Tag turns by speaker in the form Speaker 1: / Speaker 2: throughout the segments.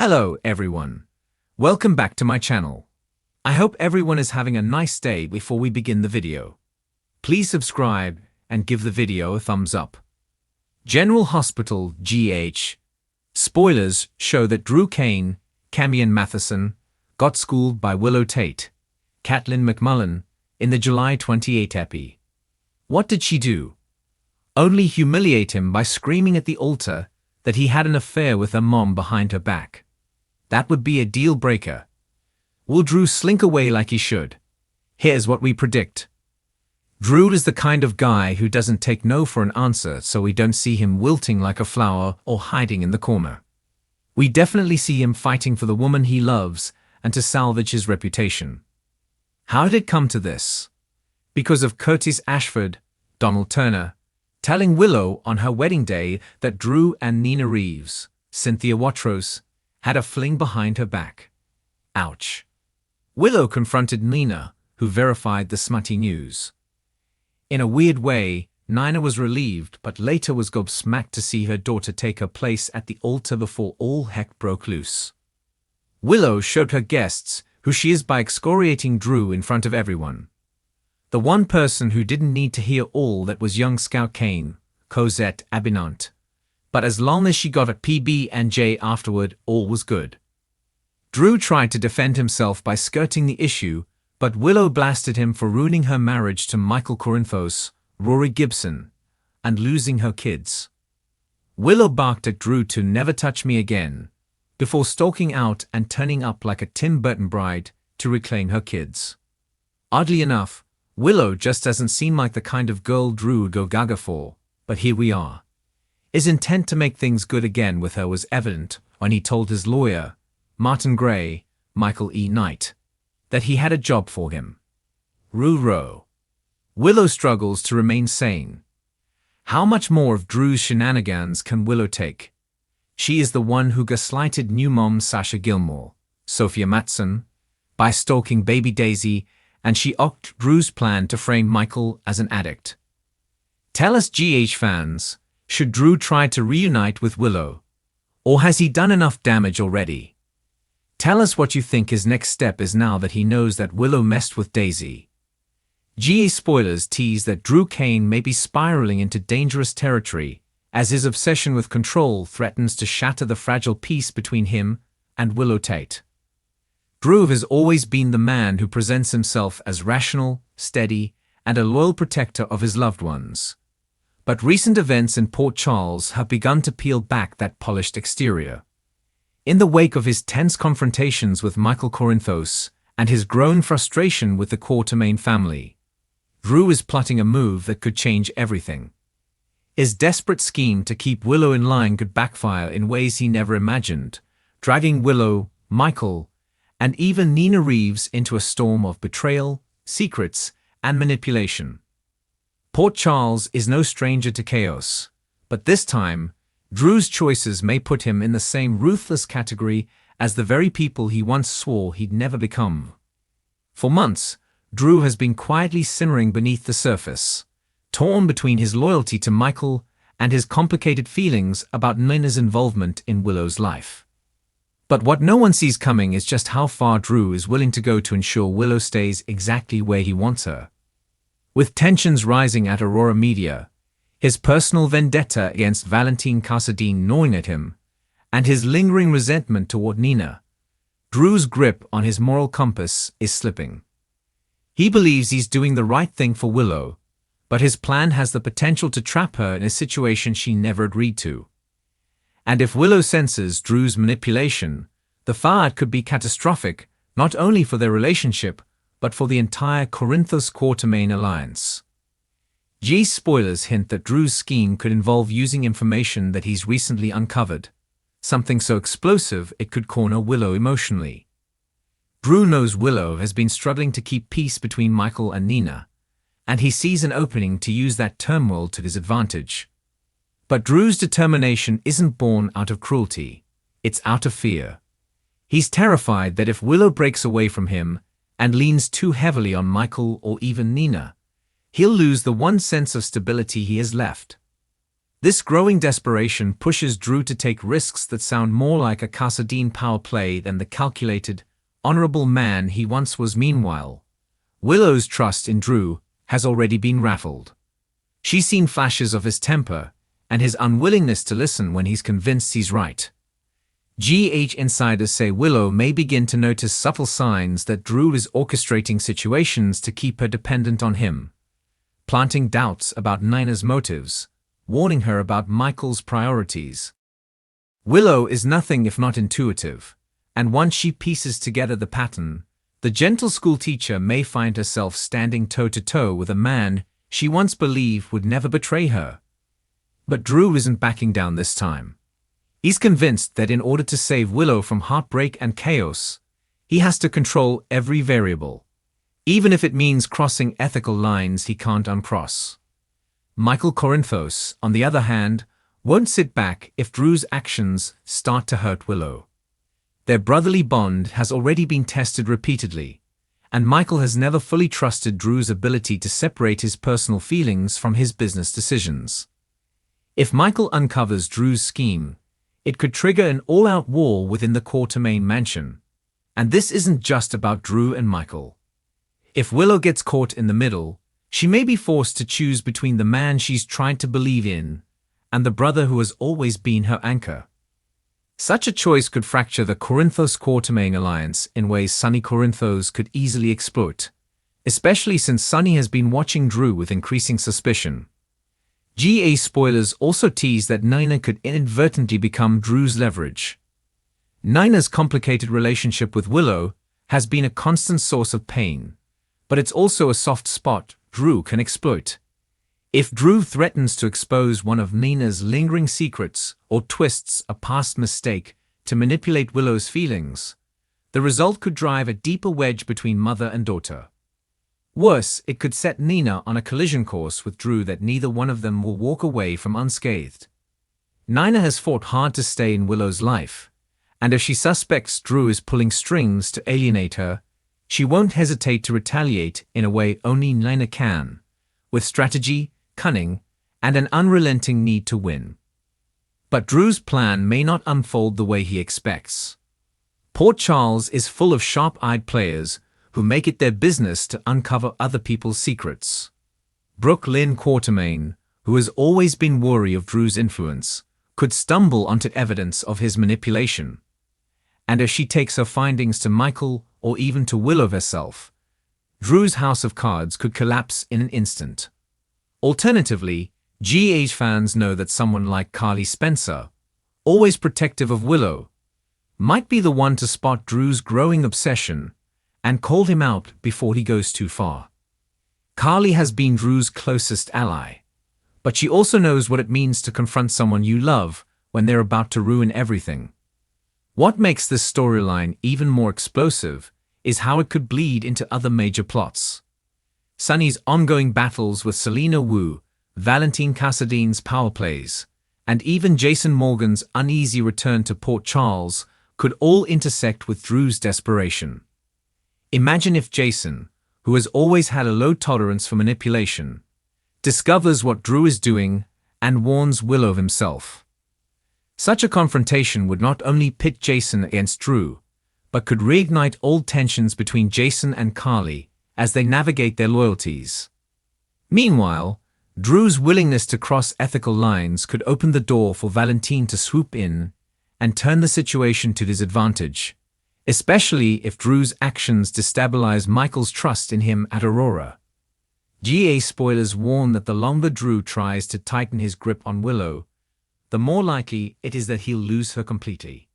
Speaker 1: Hello everyone. Welcome back to my channel. I hope everyone is having a nice day before we begin the video. Please subscribe and give the video a thumbs up. General Hospital GH. Spoilers show that Drew Cain, Camien Matheson, got schooled by Willow Tate, Caitlin McMullen, in the July 28 epi. What did she do? Only humiliate him by screaming at the altar that he had an affair with her mom behind her back. That would be a deal breaker. Will Drew slink away like he should? Here's what we predict. Drew is the kind of guy who doesn't take no for an answer, so we don't see him wilting like a flower or hiding in the corner. We definitely see him fighting for the woman he loves and to salvage his reputation. How did it come to this? Because of Curtis Ashford, Donald Turner, telling Willow on her wedding day that Drew and Nina Reeves, Cynthia Watros, had a fling behind her back. Ouch. Willow confronted Nina, who verified the smutty news. In a weird way, Nina was relieved but later was gobsmacked to see her daughter take her place at the altar before all heck broke loose. Willow showed her guests who she is by excoriating Drew in front of everyone. The one person who didn't need to hear all that was young Scout Cain, Cosette Abinant. But as long as she got a PB and J afterward, all was good. Drew tried to defend himself by skirting the issue, but Willow blasted him for ruining her marriage to Michael Corinthos, Rory Gibson, and losing her kids. Willow barked at Drew to never touch me again, before stalking out and turning up like a Tim Burton bride to reclaim her kids. Oddly enough, Willow just doesn't seem like the kind of girl Drew would go gaga for, but here we are. His intent to make things good again with her was evident when he told his lawyer, Martin Gray, Michael E. Knight, that he had a job for him. Roo-row. Willow struggles to remain sane. How much more of Drew's shenanigans can Willow take? She is the one who gaslighted new mom Sasha Gilmore, Sophia Matson, by stalking baby Daisy, and she ocked Drew's plan to frame Michael as an addict. Tell us GH fans, should Drew try to reunite with Willow? Or has he done enough damage already? Tell us what you think his next step is now that he knows that Willow messed with Daisy. GA spoilers tease that Drew Cain may be spiraling into dangerous territory as his obsession with control threatens to shatter the fragile peace between him and Willow Tate. Drew has always been the man who presents himself as rational, steady, and a loyal protector of his loved ones. But recent events in Port Charles have begun to peel back that polished exterior. In the wake of his tense confrontations with Michael Corinthos and his growing frustration with the Quatermain family, Drew is plotting a move that could change everything. His desperate scheme to keep Willow in line could backfire in ways he never imagined, dragging Willow, Michael, and even Nina Reeves into a storm of betrayal, secrets, and manipulation. Port Charles is no stranger to chaos, but this time, Drew's choices may put him in the same ruthless category as the very people he once swore he'd never become. For months, Drew has been quietly simmering beneath the surface, torn between his loyalty to Michael and his complicated feelings about Nina's involvement in Willow's life. But what no one sees coming is just how far Drew is willing to go to ensure Willow stays exactly where he wants her. With tensions rising at Aurora Media, his personal vendetta against Valentine Cassadine gnawing at him, and his lingering resentment toward Nina, Drew's grip on his moral compass is slipping. He believes he's doing the right thing for Willow, but his plan has the potential to trap her in a situation she never agreed to. And if Willow senses Drew's manipulation, the fallout could be catastrophic, not only for their relationship, but for the entire Corinthos Quatermain alliance. G's spoilers hint that Drew's scheme could involve using information that he's recently uncovered, something so explosive it could corner Willow emotionally. Drew knows Willow has been struggling to keep peace between Michael and Nina, and he sees an opening to use that turmoil to his advantage. But Drew's determination isn't born out of cruelty, it's out of fear. He's terrified that if Willow breaks away from him and leans too heavily on Michael or even Nina, he'll lose the one sense of stability he has left. This growing desperation pushes Drew to take risks that sound more like a Kassadine power play than the calculated, honorable man he once was. Meanwhile, Willow's trust in Drew has already been rattled. She's seen flashes of his temper and his unwillingness to listen when he's convinced he's right. GH insiders say Willow may begin to notice subtle signs that Drew is orchestrating situations to keep her dependent on him, planting doubts about Nina's motives, warning her about Michael's priorities. Willow is nothing if not intuitive, and once she pieces together the pattern, the gentle schoolteacher may find herself standing toe-to-toe with a man she once believed would never betray her. But Drew isn't backing down this time. He's convinced that in order to save Willow from heartbreak and chaos, he has to control every variable, even if it means crossing ethical lines he can't uncross. Michael Corinthos, on the other hand, won't sit back if Drew's actions start to hurt Willow. Their brotherly bond has already been tested repeatedly, and Michael has never fully trusted Drew's ability to separate his personal feelings from his business decisions. If Michael uncovers Drew's scheme, it could trigger an all-out war within the Quartermaine mansion. And this isn't just about Drew and Michael. If Willow gets caught in the middle, she may be forced to choose between the man she's tried to believe in and the brother who has always been her anchor. Such a choice could fracture the Corinthos-Quartermaine alliance in ways Sonny Corinthos could easily exploit, especially since Sonny has been watching Drew with increasing suspicion. GA spoilers also tease that Nina could inadvertently become Drew's leverage. Nina's complicated relationship with Willow has been a constant source of pain, but it's also a soft spot Drew can exploit. If Drew threatens to expose one of Nina's lingering secrets or twists a past mistake to manipulate Willow's feelings, the result could drive a deeper wedge between mother and daughter. Worse, it could set Nina on a collision course with Drew that neither one of them will walk away from unscathed. Nina has fought hard to stay in Willow's life, and if she suspects Drew is pulling strings to alienate her, she won't hesitate to retaliate in a way only Nina can, with strategy, cunning, and an unrelenting need to win. But Drew's plan may not unfold the way he expects. Port Charles is full of sharp-eyed players who make it their business to uncover other people's secrets. Brooke Lynn Quartermaine, who has always been wary of Drew's influence, could stumble onto evidence of his manipulation. And if she takes her findings to Michael or even to Willow herself, Drew's house of cards could collapse in an instant. Alternatively, GH fans know that someone like Carly Spencer, always protective of Willow, might be the one to spot Drew's growing obsession and call him out before he goes too far. Carly has been Drew's closest ally, but she also knows what it means to confront someone you love when they're about to ruin everything. What makes this storyline even more explosive is how it could bleed into other major plots. Sonny's ongoing battles with Selena Wu, Valentine Cassadine's power plays, and even Jason Morgan's uneasy return to Port Charles could all intersect with Drew's desperation. Imagine if Jason, who has always had a low tolerance for manipulation, discovers what Drew is doing and warns Willow of himself. Such a confrontation would not only pit Jason against Drew, but could reignite old tensions between Jason and Carly as they navigate their loyalties. Meanwhile, Drew's willingness to cross ethical lines could open the door for Valentine to swoop in and turn the situation to his advantage, especially if Drew's actions destabilize Michael's trust in him at Aurora. GA spoilers warn that the longer Drew tries to tighten his grip on Willow, the more likely it is that he'll lose her completely.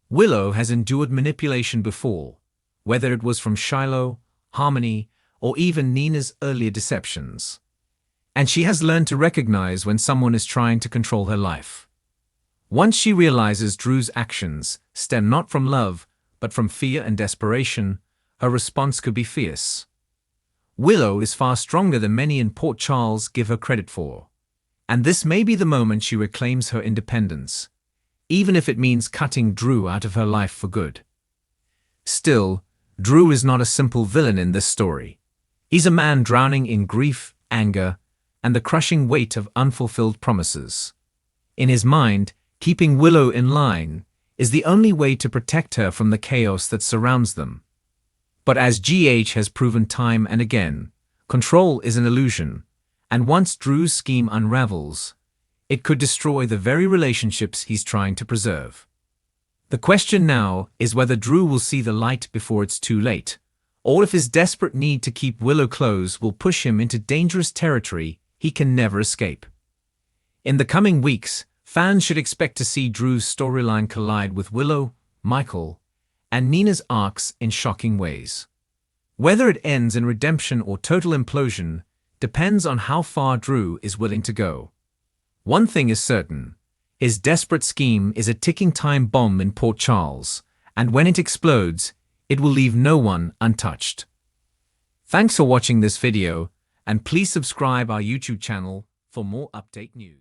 Speaker 1: Willow has endured manipulation before, whether it was from Shiloh, Harmony, or even Nina's earlier deceptions. And she has learned to recognize when someone is trying to control her life. Once she realizes Drew's actions stem not from love, but from fear and desperation, her response could be fierce. Willow is far stronger than many in Port Charles give her credit for, and this may be the moment she reclaims her independence, even if it means cutting Drew out of her life for good. Still, Drew is not a simple villain in this story. He's a man drowning in grief, anger, and the crushing weight of unfulfilled promises. In his mind, keeping Willow in line is the only way to protect her from the chaos that surrounds them. But as GH has proven time and again, control is an illusion, and once Drew's scheme unravels, it could destroy the very relationships he's trying to preserve. The question now is whether Drew will see the light before it's too late, or if his desperate need to keep Willow close will push him into dangerous territory he can never escape. In the coming weeks, fans should expect to see Drew's storyline collide with Willow, Michael, and Nina's arcs in shocking ways. Whether it ends in redemption or total implosion depends on how far Drew is willing to go. One thing is certain: his desperate scheme is a ticking time bomb in Port Charles, and when it explodes, it will leave no one untouched. Thanks for watching this video, and please subscribe our YouTube channel for more update news.